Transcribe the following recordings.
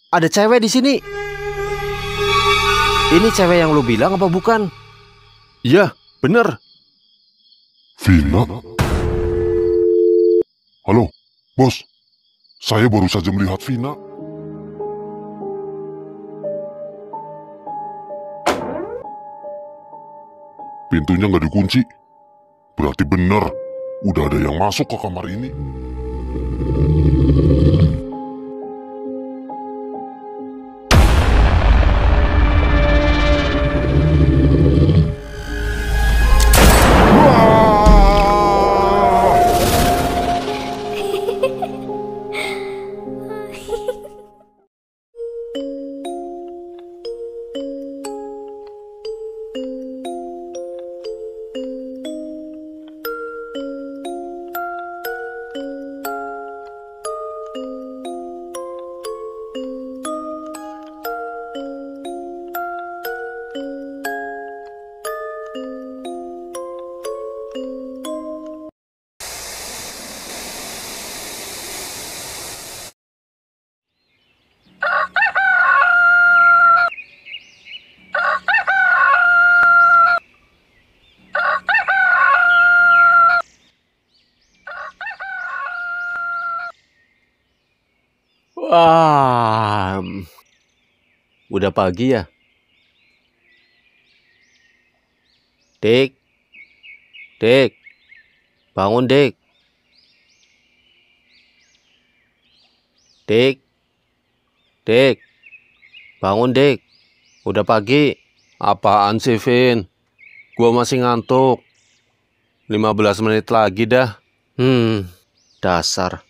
ada cewek di sini. Ini cewek yang lu bilang apa bukan? Iya, bener. Vina? Halo, bos. Saya baru saja melihat Vina. Pintunya nggak dikunci. Berarti benar, udah ada yang masuk ke kamar ini. Wah, udah pagi ya? Dik, Dik, bangun Dik. Dik, Dik, bangun Dik. Udah pagi. Apaan sih, Vin? Gua masih ngantuk. 15 menit lagi dah. Dasar.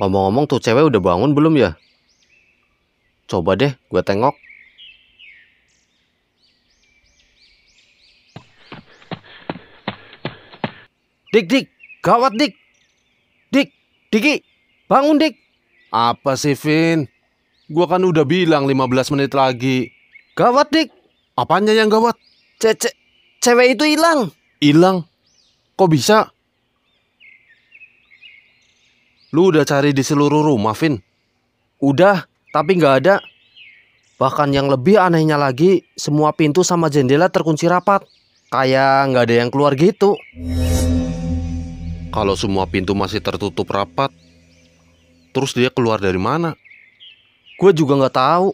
Ngomong-ngomong tuh cewek udah bangun belum ya? Coba deh gue tengok. Dik, gawat Dik. Diki, bangun Dik. Apa sih, Vin? Gua kan udah bilang 15 menit lagi. Gawat Dik. Apanya yang gawat? Cewek itu hilang. Hilang? Kok bisa? Lu udah cari di seluruh rumah, Vin? Udah, tapi nggak ada. Bahkan yang lebih anehnya lagi, semua pintu sama jendela terkunci rapat. Kayak nggak ada yang keluar gitu. Kalau semua pintu masih tertutup rapat, terus dia keluar dari mana? Gue juga nggak tahu.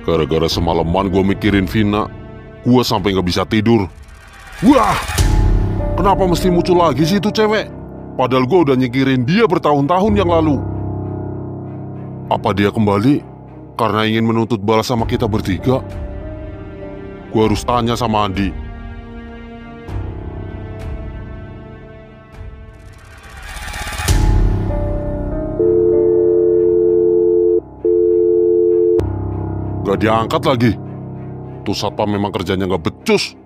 Gara-gara semalaman gue mikirin Vina, gue sampai nggak bisa tidur. Wah, kenapa mesti muncul lagi sih itu cewek? Padahal gue udah nyikirin dia bertahun-tahun yang lalu. Apa dia kembali karena ingin menuntut balas sama kita bertiga? Gue harus tanya sama Andi. Gak diangkat lagi. Tuh satpam memang kerjanya gak becus.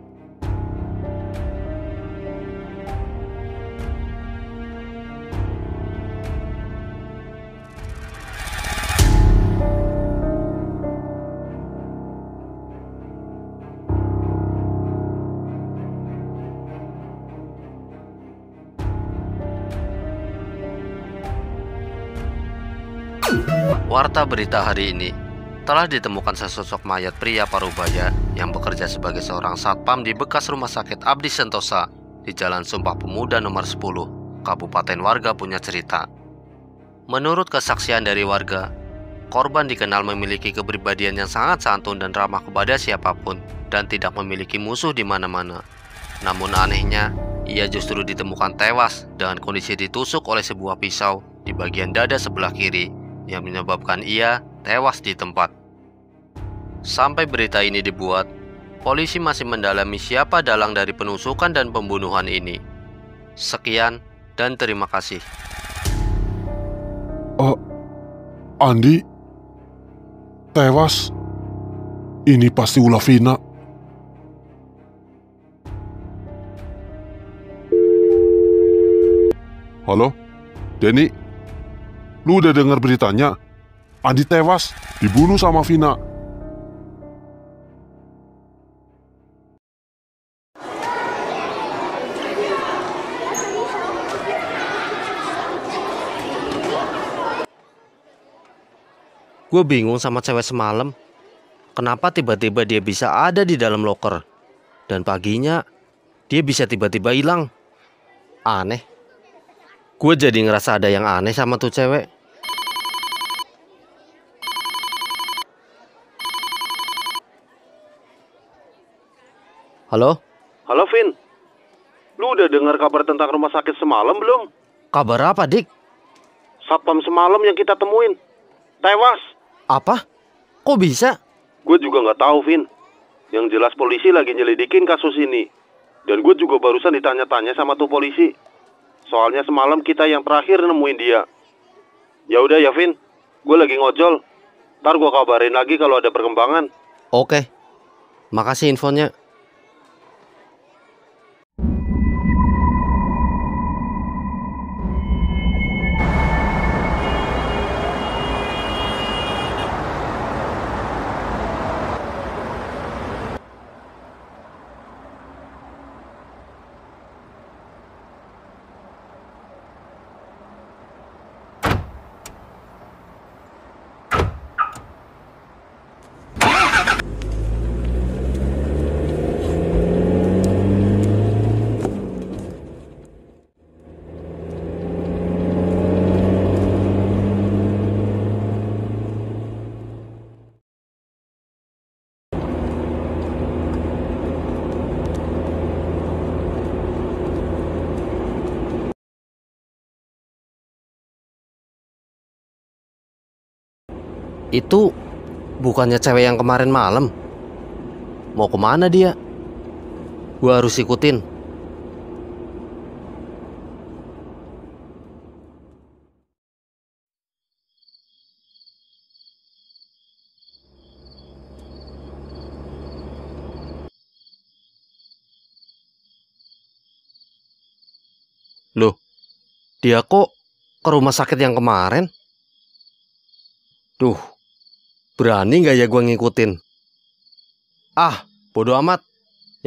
Warta berita hari ini. Telah ditemukan sesosok mayat pria parubaya yang bekerja sebagai seorang satpam di bekas rumah sakit Abdi Sentosa di Jalan Sumpah Pemuda nomor 10, Kabupaten Warga Punya Cerita. Menurut kesaksian dari warga, korban dikenal memiliki kepribadian yang sangat santun dan ramah kepada siapapun dan tidak memiliki musuh di mana-mana. Namun anehnya, ia justru ditemukan tewas dengan kondisi ditusuk oleh sebuah pisau di bagian dada sebelah kiri yang menyebabkan ia tewas di tempat. Sampai berita ini dibuat, polisi masih mendalami siapa dalang dari penusukan dan pembunuhan ini. Sekian dan terima kasih. Andi, tewas. Ini pasti ulah Vina. Halo, Denny? Lu udah dengar beritanya? Andi tewas, dibunuh sama Vina. Gue bingung sama cewek semalam. Kenapa tiba-tiba dia bisa ada di dalam loker? Dan paginya, dia bisa tiba-tiba hilang. Aneh. Gue jadi ngerasa ada yang aneh sama tuh cewek. Halo? Halo, Vin. Lu udah dengar kabar tentang rumah sakit semalam belum? Kabar apa, Dik? Satpam semalam yang kita temuin tewas. Apa? Kok bisa? Gue juga nggak tahu, Vin. Yang jelas polisi lagi nyelidikin kasus ini. Dan gue juga barusan ditanya-tanya sama tuh polisi. Soalnya semalam kita yang terakhir nemuin dia. Ya udah ya, Vin. Gue lagi ngojol. Ntar gue kabarin lagi kalau ada perkembangan. Oke. Makasih infonya. Itu bukannya cewek yang kemarin malam? Mau kemana dia? Gua harus ikutin. Loh, dia kok ke rumah sakit yang kemarin? Duh, berani nggak ya gue ngikutin? Ah, bodo amat.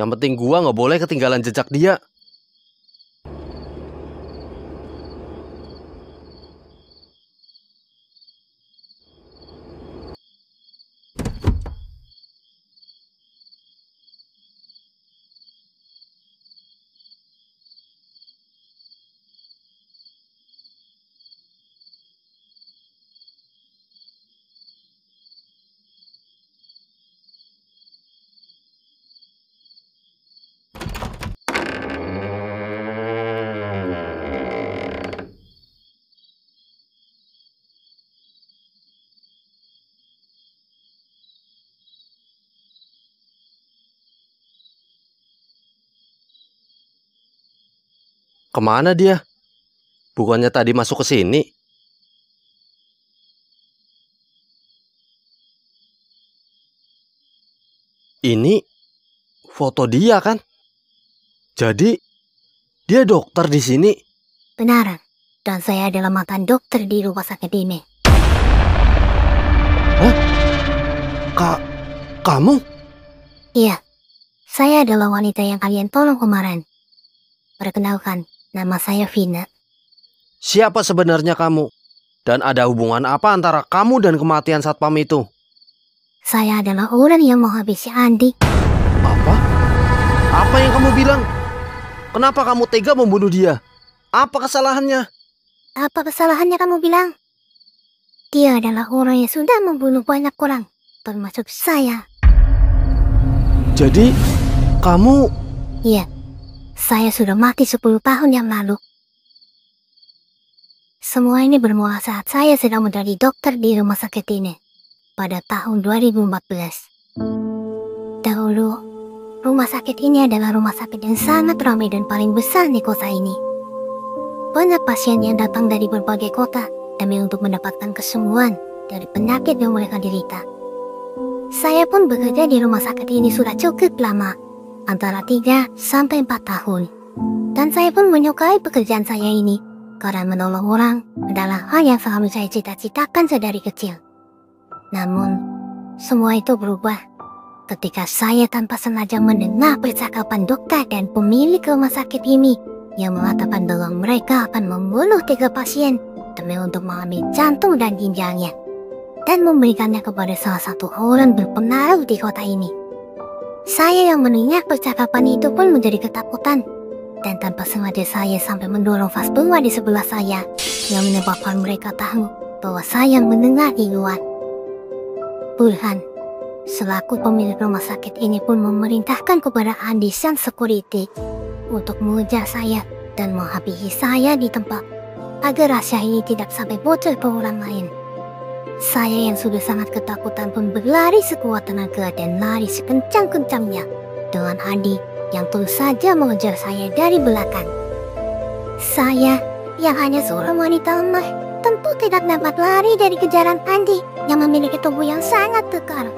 Yang penting gue nggak boleh ketinggalan jejak dia. Kemana dia? Bukannya tadi masuk ke sini? Ini foto dia kan? Jadi dia dokter di sini. Benar, dan saya adalah mantan dokter di rumah sakit ini. Hah? Kamu? Iya, saya adalah wanita yang kalian tolong kemarin. Perkenalkan, nama saya Vina. Siapa sebenarnya kamu? Dan ada hubungan apa antara kamu dan kematian satpam itu? Saya adalah orang yang mau habisi Andi. Apa? Apa yang kamu bilang? Kenapa kamu tega membunuh dia? Apa kesalahannya? Apa kesalahannya kamu bilang? Dia adalah orang yang sudah membunuh banyak orang, termasuk saya. Jadi, kamu... Iya, saya sudah mati 10 tahun yang lalu. Semua ini bermula saat saya sedang menjadi dokter di rumah sakit ini pada tahun 2014. Dahulu, rumah sakit ini adalah rumah sakit yang sangat ramai dan paling besar di kota ini. Banyak pasien yang datang dari berbagai kota demi untuk mendapatkan kesembuhan dari penyakit yang mereka derita. Saya pun bekerja di rumah sakit ini sudah cukup lama, antara 3 sampai 4 tahun. Dan saya pun menyukai pekerjaan saya ini, karena menolong orang adalah hal yang selalu saya cita-citakan sedari kecil. Namun, semua itu berubah ketika saya tanpa sengaja mendengar percakapan dokter dan pemilik rumah sakit ini yang mengatakan bahwa mereka akan membunuh 3 pasien demi untuk mengambil jantung dan ginjalnya dan memberikannya kepada salah satu orang berpengaruh di kota ini. Saya yang mendengar percakapan itu pun menjadi ketakutan, dan tanpa sengaja saya sampai mendorong vas bunga di sebelah saya yang menyebabkan mereka tahu bahwa saya mendengar di luar. Burhan, selaku pemilik rumah sakit ini pun memerintahkan kepada Andi sang security untuk mengejar saya dan menghabisi saya di tempat agar rahasia ini tidak sampai bocor ke orang lain. Saya yang sudah sangat ketakutan pun berlari sekuat tenaga dan lari sekencang-kencangnya dengan Andi yang terus saja mengejar saya dari belakang. Saya yang hanya seorang wanita lemah tentu tidak dapat lari dari kejaran Andi yang memiliki tubuh yang sangat kekar.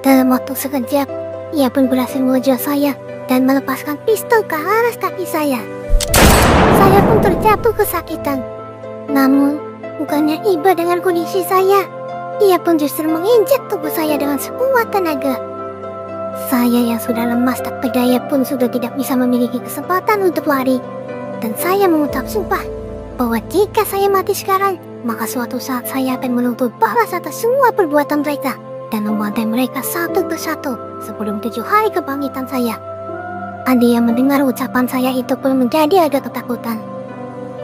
Dalam waktu sekejap, ia pun berhasil mengejar saya dan melepaskan pistol ke arah kaki saya. Saya pun terjatuh kesakitan. Namun, bukannya iba dengan kondisi saya, ia pun justru menginjak tubuh saya dengan sekuat tenaga. Saya yang sudah lemas tak berdaya pun sudah tidak bisa memiliki kesempatan untuk lari. Dan saya mengucap sumpah bahwa jika saya mati sekarang, maka suatu saat saya akan menuntut balas atas semua perbuatan mereka dan membantai mereka satu persatu sebelum 7 hari kebangkitan saya. Andi yang mendengar ucapan saya itu pun menjadi agak ketakutan.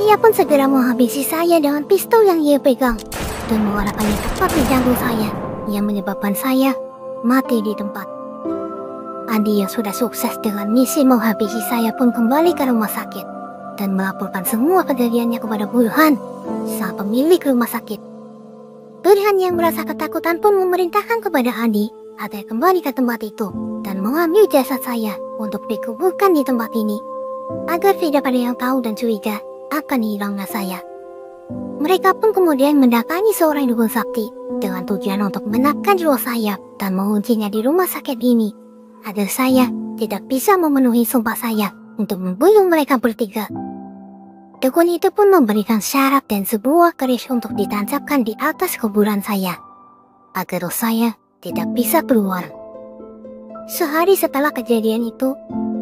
Ia pun segera menghabisi saya dengan pistol yang ia pegang dan mengarahkannya tepat di jantung saya yang menyebabkan saya mati di tempat. Andi yang sudah sukses dengan misi menghabisi saya pun kembali ke rumah sakit dan melaporkan semua kejadiannya kepada Burhan, sang pemilik rumah sakit. Burhan yang merasa ketakutan pun memerintahkan kepada Andi agar kembali ke tempat itu dan mengambil jasad saya untuk dikuburkan di tempat ini agar tidak ada yang tahu dan curiga akan hilangnya saya. Mereka pun kemudian mendatangi seorang dukun sakti dengan tujuan untuk menekan jiwa saya dan menguncinya di rumah sakit ini agar saya tidak bisa memenuhi sumpah saya untuk membunuh mereka bertiga. Dukun itu pun memberikan syarat dan sebuah keris untuk ditancapkan di atas kuburan saya agar roh saya tidak bisa keluar. Sehari setelah kejadian itu,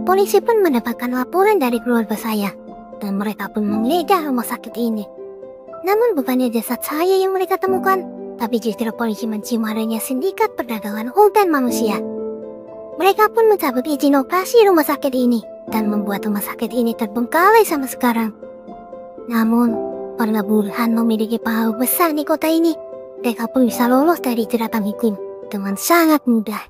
polisi pun mendapatkan laporan dari keluarga saya dan mereka pun menggeledah rumah sakit ini. Namun bukannya jasad saya yang mereka temukan, tapi justru polisi mencium adanya sindikat perdagangan organ manusia. Mereka pun mencabut izin operasi rumah sakit ini dan membuat rumah sakit ini terbengkalai sampai sekarang. Namun, karena Burhan memiliki pengaruh besar di kota ini, mereka pun bisa lolos dari jeratan hukum dengan sangat mudah.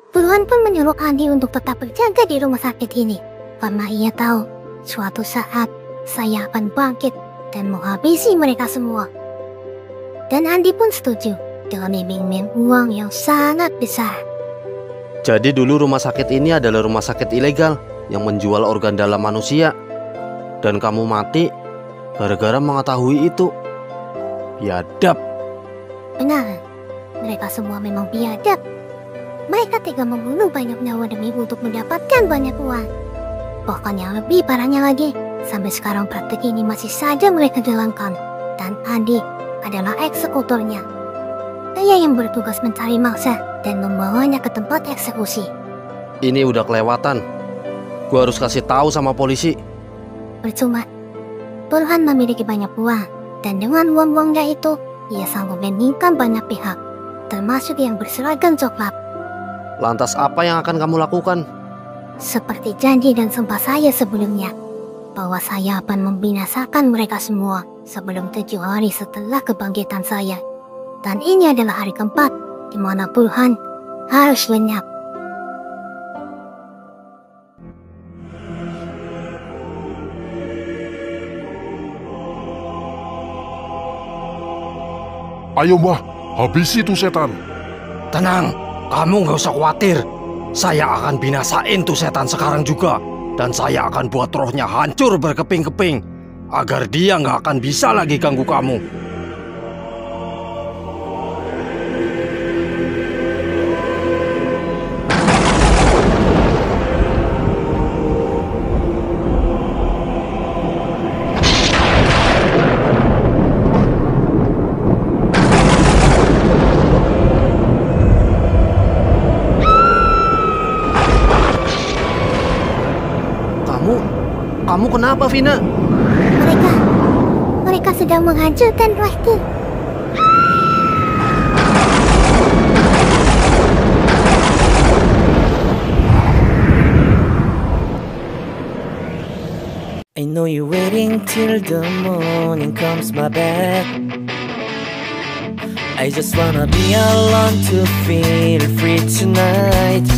Burhan pun menyuruh Andi untuk tetap berjaga di rumah sakit ini karena ia tahu suatu saat saya akan bangkit dan menghabisi mereka semua. Dan Andi pun setuju dengan iming-iming uang yang sangat besar. Jadi dulu rumah sakit ini adalah rumah sakit ilegal yang menjual organ dalam manusia. Dan kamu mati gara-gara mengetahui itu. Biadab. Benar, mereka semua memang biadab. Mereka tega membunuh banyak nyawa demi untuk mendapatkan banyak uang. Bahkan yang lebih parahnya lagi, sampai sekarang praktik ini masih saja mereka jalankan. Dan Andi adalah eksekutornya. Dia yang bertugas mencari mangsa dan membawanya ke tempat eksekusi. Ini udah kelewatan. Gua harus kasih tahu sama polisi. Percuma. Burhan memiliki banyak uang, dan dengan uang-uangnya itu, ia sanggup meningkatkan banyak pihak, termasuk yang berseragam coklat. Lantas apa yang akan kamu lakukan? Seperti janji dan sumpah saya sebelumnya, bahwa saya akan membinasakan mereka semua sebelum 7 hari setelah kebangkitan saya. Dan ini adalah hari keempat, di mana Burhan harus lenyap. Ayo mbah, habisi itu setan. Tenang, kamu nggak usah khawatir. Saya akan binasain tuh setan sekarang juga. Dan saya akan buat rohnya hancur berkeping-keping agar dia nggak akan bisa lagi ganggu kamu. Kamu kenapa, Vina? Mereka sedang menghancurkan rumah itu. I know you're waiting till the morning comes my bed. I just wanna be alone to feel free tonight.